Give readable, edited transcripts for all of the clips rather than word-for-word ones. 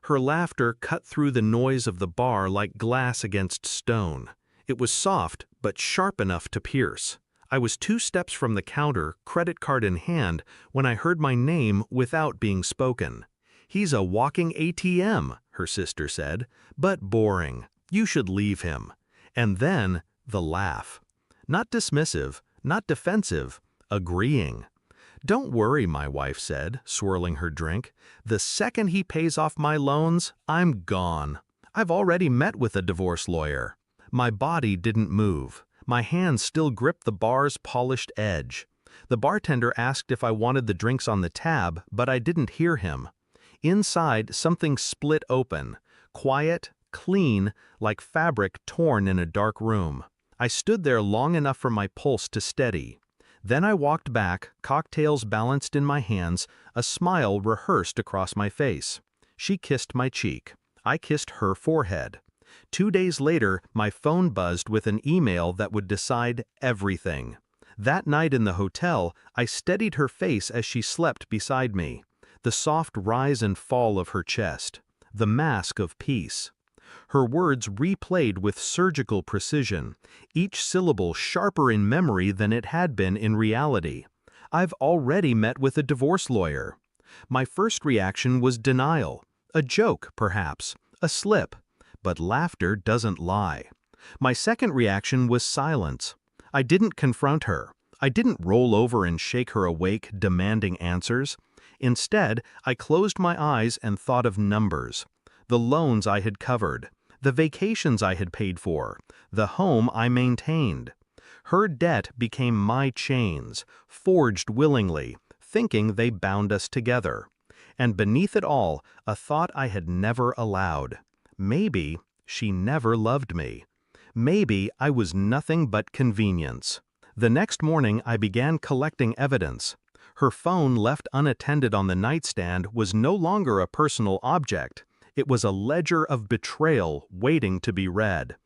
Her laughter cut through the noise of the bar like glass against stone. It was soft, but sharp enough to pierce. I was 2 steps from the counter, credit card in hand, when I heard my name without being spoken. "He's a walking ATM," her sister said, "but boring. You should leave him." And then, the laugh. Not dismissive, not defensive, agreeing. "Don't worry," my wife said, swirling her drink. "The second he pays off my loans, I'm gone. I've already met with a divorce lawyer." My body didn't move. My hands still gripped the bar's polished edge. The bartender asked if I wanted the drinks on the tab, but I didn't hear him. Inside, something split open. Quiet, clean, like fabric torn in a dark room. I stood there long enough for my pulse to steady. Then I walked back, cocktails balanced in my hands, a smile rehearsed across my face. She kissed my cheek. I kissed her forehead. 2 days later, my phone buzzed with an email that would decide everything. That night in the hotel, I steadied her face as she slept beside me. The soft rise and fall of her chest. The mask of peace. Her words replayed with surgical precision, each syllable sharper in memory than it had been in reality. "I've already met with a divorce lawyer." My first reaction was denial. A joke, perhaps. A slip. But laughter doesn't lie. My second reaction was silence. I didn't confront her. I didn't roll over and shake her awake, demanding answers. Instead, I closed my eyes and thought of numbers. The loans I had covered. The vacations I had paid for. The home I maintained. Her debt became my chains, forged willingly, thinking they bound us together. And beneath it all, a thought I had never allowed. Maybe she never loved me. Maybe I was nothing but convenience. The next morning I began collecting evidence. Her phone left unattended on the nightstand was no longer a personal object. It was a ledger of betrayal waiting to be read.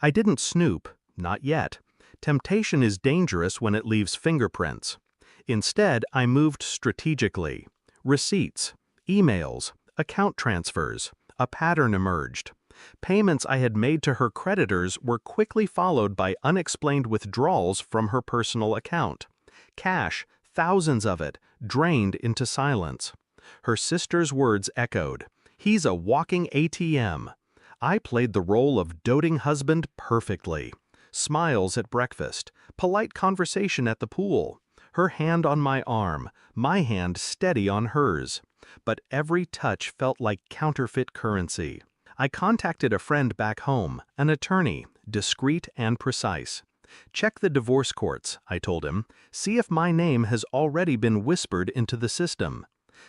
I didn't snoop, not yet. Temptation is dangerous when it leaves fingerprints. Instead, I moved strategically. Receipts, emails, account transfers. A pattern emerged. Payments I had made to her creditors were quickly followed by unexplained withdrawals from her personal account. Cash, thousands of it, drained into silence. Her sister's words echoed. "He's a walking ATM." I played the role of doting husband perfectly. Smiles at breakfast, polite conversation at the pool, her hand on my arm, my hand steady on hers. But every touch felt like counterfeit currency. I contacted a friend back home, an attorney, discreet and precise. "Check the divorce courts," I told him. "See if my name has already been whispered into the system."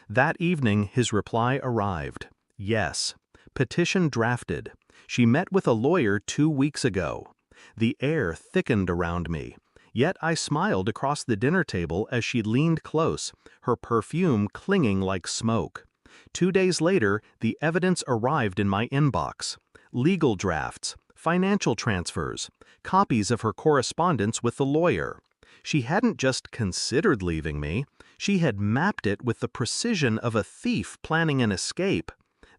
That evening his reply arrived. Yes. Petition drafted. She met with a lawyer 2 weeks ago. The air thickened around me. Yet I smiled across the dinner table as she leaned close, her perfume clinging like smoke. 2 days later, the evidence arrived in my inbox. Legal drafts, financial transfers, copies of her correspondence with the lawyer. She hadn't just considered leaving me, she had mapped it with the precision of a thief planning an escape.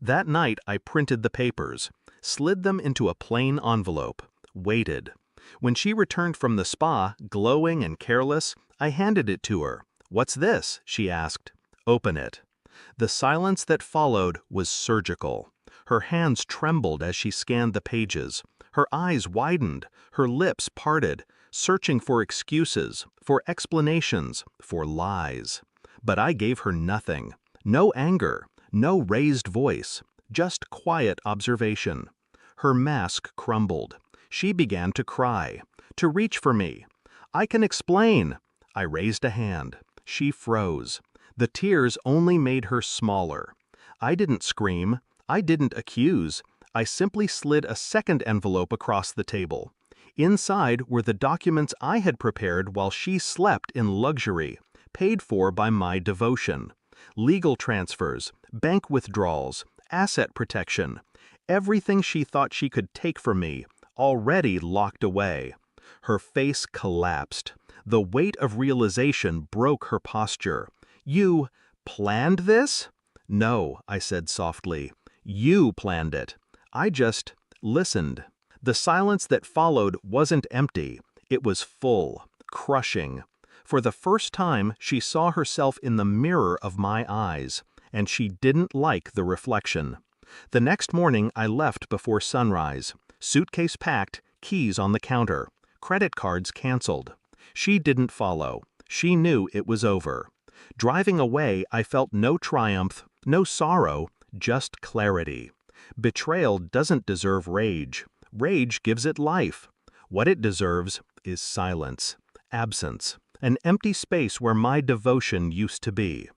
That night I printed the papers, slid them into a plain envelope, waited. When she returned from the spa, glowing and careless, I handed it to her. "What's this?" she asked. "Open it." The silence that followed was surgical. Her hands trembled as she scanned the pages. Her eyes widened, her lips parted, searching for excuses, for explanations, for lies. But I gave her nothing. No anger, no raised voice, just quiet observation. Her mask crumbled. She began to cry, to reach for me. "I can explain." I raised a hand. She froze. The tears only made her smaller. I didn't scream. I didn't accuse. I simply slid a second envelope across the table. Inside were the documents I had prepared while she slept in luxury, paid for by my devotion. Legal transfers, bank withdrawals, asset protection. Everything she thought she could take from me, already locked away. Her face collapsed. The weight of realization broke her posture. "You planned this?" "No," I said softly. You planned it. I just listened. The silence that followed wasn't empty. It was full, crushing. For the first time, she saw herself in the mirror of my eyes, and she didn't like the reflection. The next morning, I left before sunrise. Suitcase packed, keys on the counter, credit cards canceled. She didn't follow. She knew it was over. Driving away, I felt no triumph, no sorrow, just clarity. Betrayal doesn't deserve rage. Rage gives it life. What it deserves is silence, absence, an empty space where my devotion used to be.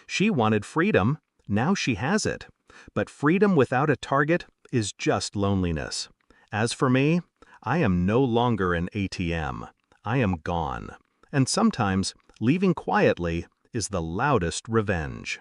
She wanted freedom, now she has it. But freedom without a target is just loneliness. As for me, I am no longer an ATM. I am gone. And sometimes, leaving quietly is the loudest revenge.